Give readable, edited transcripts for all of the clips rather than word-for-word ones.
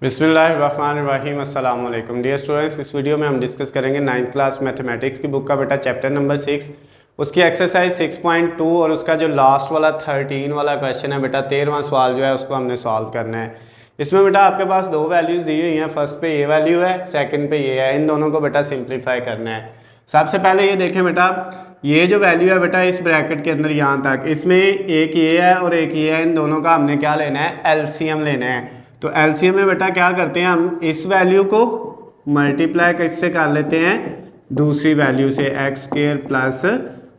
बिस्मिल्लाहिर्रहमानिर्रहीम अस्सलाम वालेकुम डियर स्टूडेंट्स। इस वीडियो में हम डिस्कस करेंगे 9th क्लास मैथमेटिक्स की बुक का बेटा चैप्टर नंबर 6 उसकी एक्सरसाइज 6.2 और उसका जो लास्ट वाला 13 वाला क्वेश्चन है बेटा 13वां सवाल जो है उसको हमने सॉल्व करना है। इसमें बेटा आपके पास दो वैल्यूज़ दी हुई हैं, फर्स्ट पे ये वैल्यू है, सेकंड पे ये है। इन दोनों को बेटा सिंप्लीफाई करना है। सबसे पहले ये देखें बेटा, ये जो वैल्यू है बेटा इस ब्रैकेट के अंदर यहाँ तक, इसमें एक ये है और एक ये है, इन दोनों का हमने क्या लेना है, एलसीएम लेना है। तो एलसीएम में बेटा क्या करते हैं, हम इस वैल्यू को मल्टीप्लाई किससे कर लेते हैं, दूसरी वैल्यू से, X square plus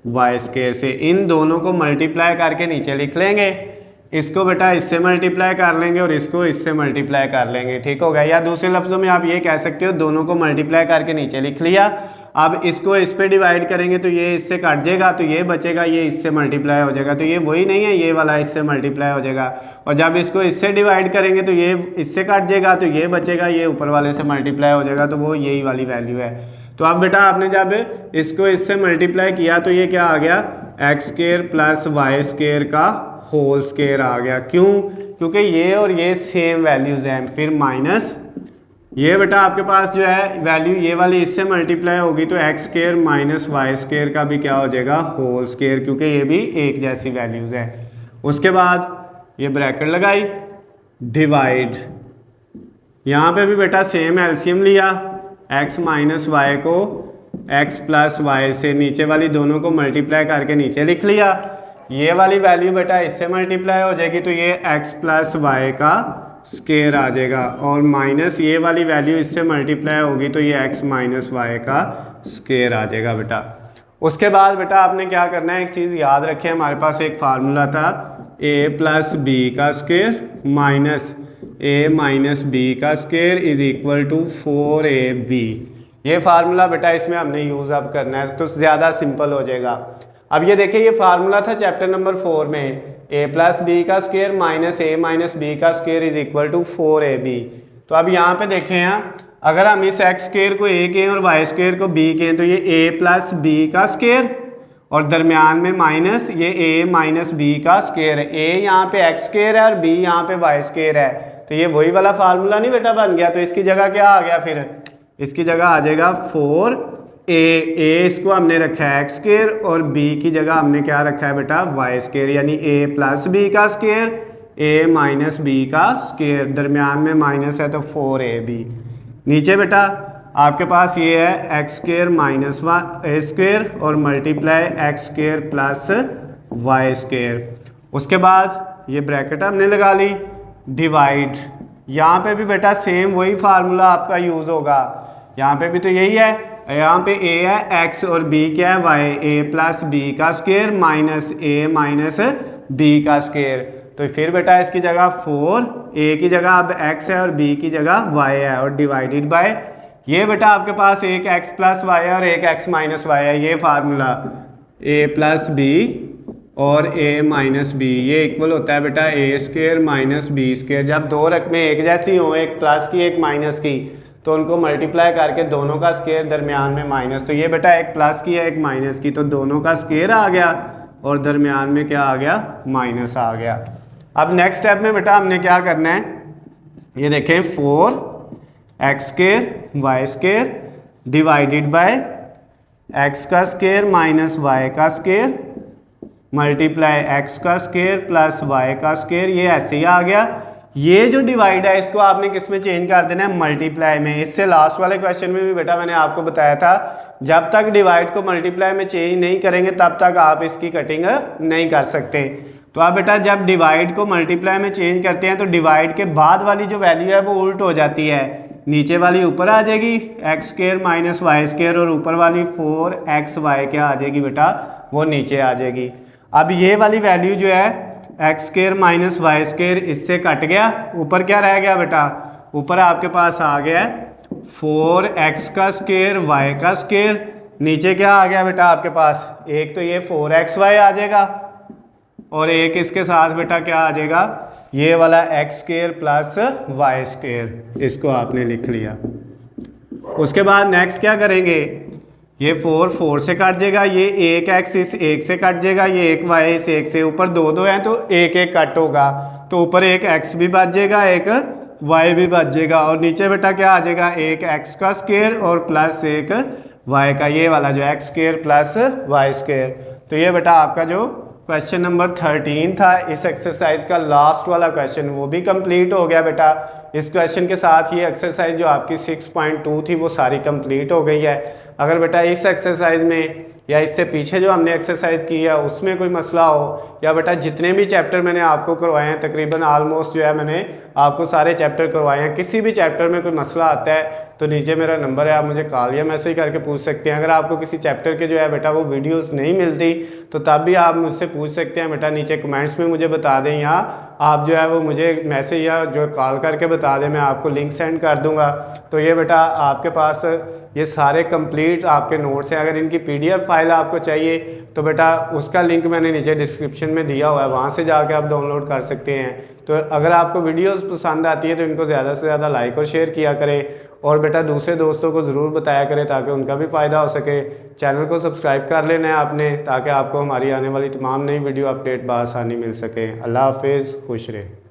Y square से। इन दोनों को मल्टीप्लाई करके नीचे लिख लेंगे, इसको बेटा इससे मल्टीप्लाई कर लेंगे और इसको इससे मल्टीप्लाई कर लेंगे, ठीक हो गया। या दूसरे लफ्ज़ों में आप ये कह सकते हो, दोनों को मल्टीप्लाई करके नीचे लिख लिया, अब इसको इस पे डिवाइड करेंगे तो ये इससे कट जाएगा, तो ये बचेगा, ये इससे मल्टीप्लाई हो जाएगा, तो ये वही नहीं है, ये वाला इससे मल्टीप्लाई हो जाएगा। और जब इसको इससे डिवाइड करेंगे तो ये इससे कट जाएगा, तो ये बचेगा, ये ऊपर वाले से मल्टीप्लाई हो जाएगा, तो वो यही वाली वैल्यू है। तो अब बेटा आपने जब इसको इससे मल्टीप्लाई किया तो ये क्या आ गया, X square plus Y square का होल स्क्वायर आ गया। क्यों? क्योंकि ये और ये सेम वैल्यूज़ हैं। फिर माइनस ये बेटा आपके पास जो है वैल्यू ये वाली इससे मल्टीप्लाई होगी, तो X square minus Y square का भी क्या हो जाएगा, होल स्क्वायर, क्योंकि ये भी एक जैसी वैल्यूज़ है। उसके बाद ये ब्रैकेट लगाई, डिवाइड, यहाँ पे भी बेटा सेम एलसीएम लिया, एक्स माइनस वाई को एक्स प्लस वाई से, नीचे वाली दोनों को मल्टीप्लाई करके नीचे लिख लिया। ये वाली वैल्यू बेटा इससे मल्टीप्लाई हो जाएगी, तो ये एक्स प्लस वाई का स्क्वायर आ जाएगा, और माइनस ये वाली वैल्यू इससे मल्टीप्लाई होगी, तो ये एक्स माइनस वाई का स्क्वायर आ जाएगा बेटा। उसके बाद बेटा आपने क्या करना है, एक चीज़ याद रखें, हमारे पास एक फार्मूला था, ए प्लस बी का square minus A minus B का square is equal to 4ab। ये फार्मूला बेटा इसमें हमने यूज़ अब करना है, तो ज़्यादा सिंपल हो जाएगा। अब ये देखिए, ये फार्मूला था चैप्टर नंबर 4 में, ए प्लस बी का square minus A minus B का square is equal to 4ab। तो अब यहाँ पे देखें, यहाँ अगर हम इस एक्स स्क्वायर को ए कहें और वाई स्क्वायर को बी कहें, तो ये ए प्लस बी का स्क्वायर और दरमियान में माइनस ये ए माइनस बी का स्क्वायर है। ए यहाँ पे एक्स स्क्वायर है और बी यहाँ पे वाई स्क्वायर है, तो ये वही वाला फार्मूला नहीं बेटा बन गया। तो इसकी जगह क्या आ गया, फिर इसकी जगह आ जाएगा 4a, इसको हमने रखा है एक्स स्क्वायर और b की जगह हमने क्या रखा है बेटा, वाई स्क्वायर, यानी a प्लस बी का स्क्वायर a माइनस बी का स्क्वायर, दरमियान में माइनस है तो 4ab। नीचे बेटा आपके पास ये है X square minus A square और multiply X square plus Y square. उसके बाद ये ब्रैकेट हमने लगा ली, डिवाइड, यहाँ पे भी बेटा सेम वही फार्मूला आपका यूज़ होगा, यहाँ पे भी तो यही है, यहाँ पे a है x और b क्या है, y, a प्लस बी का square minus a minus b का स्क्वायर। तो फिर बेटा इसकी जगह 4, a की जगह अब x है और b की जगह y है, और डिवाइडेड बाय ये बेटा आपके पास एक x प्लस वाई है और एक x माइनस वाई है। ये फार्मूला a प्लस बी और a माइनस बी, ये इक्वल होता है बेटा a square minus B square. जब दो रकमें एक जैसी हों, एक प्लस की एक माइनस की, तो उनको मल्टीप्लाई करके दोनों का स्क्वायर, दरमियान में माइनस, तो ये बेटा एक प्लस की है एक माइनस की, तो दोनों का स्क्वायर आ गया और दरमियान में क्या आ गया, माइनस आ गया। अब नेक्स्ट स्टेप में बेटा हमने क्या करना है, ये देखें, 4x square Y square divided by x का स्क्वायर माइनस y का स्क्वायर मल्टीप्लाई x का स्क्वायर प्लस y का स्क्वायर, ये ऐसे ही आ गया। ये जो डिवाइड है इसको आपने किस में चेंज कर देना है, मल्टीप्लाई में। इससे लास्ट वाले क्वेश्चन में भी बेटा मैंने आपको बताया था, जब तक डिवाइड को मल्टीप्लाई में चेंज नहीं करेंगे तब तक आप इसकी कटिंग नहीं कर सकते। तो आप बेटा जब डिवाइड को मल्टीप्लाई में चेंज करते हैं तो डिवाइड के बाद वाली जो वैल्यू है वो उल्ट हो जाती है, नीचे वाली ऊपर आ जाएगी X square minus Y square, और ऊपर वाली 4xy क्या आ जाएगी बेटा, वो नीचे आ जाएगी। अब ये वाली वैल्यू जो है X square minus Y square इससे कट गया, ऊपर क्या रह गया बेटा, ऊपर आपके पास आ गया 4x का स्क्वायर वाई का स्क्वायर, नीचे क्या आ गया बेटा आपके पास, एक तो ये 4xy आ जाएगा और एक इसके साथ बेटा क्या आ जाएगा, ये वाला X square plus Y square, इसको आपने लिख लिया। उसके बाद नेक्स्ट क्या करेंगे, ये 4 से कट जाएगा, ये एक एक्स इस एक से कट जाएगा, ये एक वाई इस एक से, ऊपर दो हैं तो एक एक कट होगा, तो ऊपर एक एक्स भी बच जाएगा, एक वाई भी बच जाएगा और नीचे बेटा क्या आ जाएगा, एक एक्स का स्क्वायर और प्लस एक वाई का, ये वाला जो X square plus Y square. तो ये बेटा आपका जो क्वेश्चन नंबर 13 था इस एक्सरसाइज का लास्ट वाला क्वेश्चन, वो भी कंप्लीट हो गया बेटा। इस क्वेश्चन के साथ ये एक्सरसाइज जो आपकी 6.2 थी वो सारी कंप्लीट हो गई है। अगर बेटा इस एक्सरसाइज में या इससे पीछे जो हमने एक्सरसाइज की है उसमें कोई मसला हो, या बेटा जितने भी चैप्टर मैंने आपको करवाए हैं तकरीबन ऑलमोस्ट जो है मैंने आपको सारे चैप्टर करवाए हैं, किसी भी चैप्टर में कोई मसला आता है तो नीचे मेरा नंबर है, आप मुझे कॉल या मैसेज करके पूछ सकते हैं। अगर आपको किसी चैप्टर के जो है बेटा वो वीडियोस नहीं मिलती तो तब भी आप मुझसे पूछ सकते हैं बेटा, नीचे कमेंट्स में मुझे बता दें या आप जो है वो मुझे मैसेज या जो कॉल करके बता दें, मैं आपको लिंक सेंड कर दूंगा। तो ये बेटा आपके पास ये सारे कंप्लीट आपके नोट्स हैं। अगर इनकी पीडीएफ फाइल आपको चाहिए तो बेटा उसका लिंक मैंने नीचे डिस्क्रिप्शन में दिया हुआ है, वहाँ से जाके आप डाउनलोड कर सकते हैं। तो अगर आपको वीडियोस पसंद आती है तो इनको ज़्यादा से ज़्यादा लाइक और शेयर किया करें और बेटा दूसरे दोस्तों को ज़रूर बताया करें ताकि उनका भी फ़ायदा हो सके। चैनल को सब्सक्राइब कर लेना है आपने ताकि आपको हमारी आने वाली तमाम नई वीडियो अपडेट बआसानी मिल सके। अल्लाह हाफिज़, खुश रहे।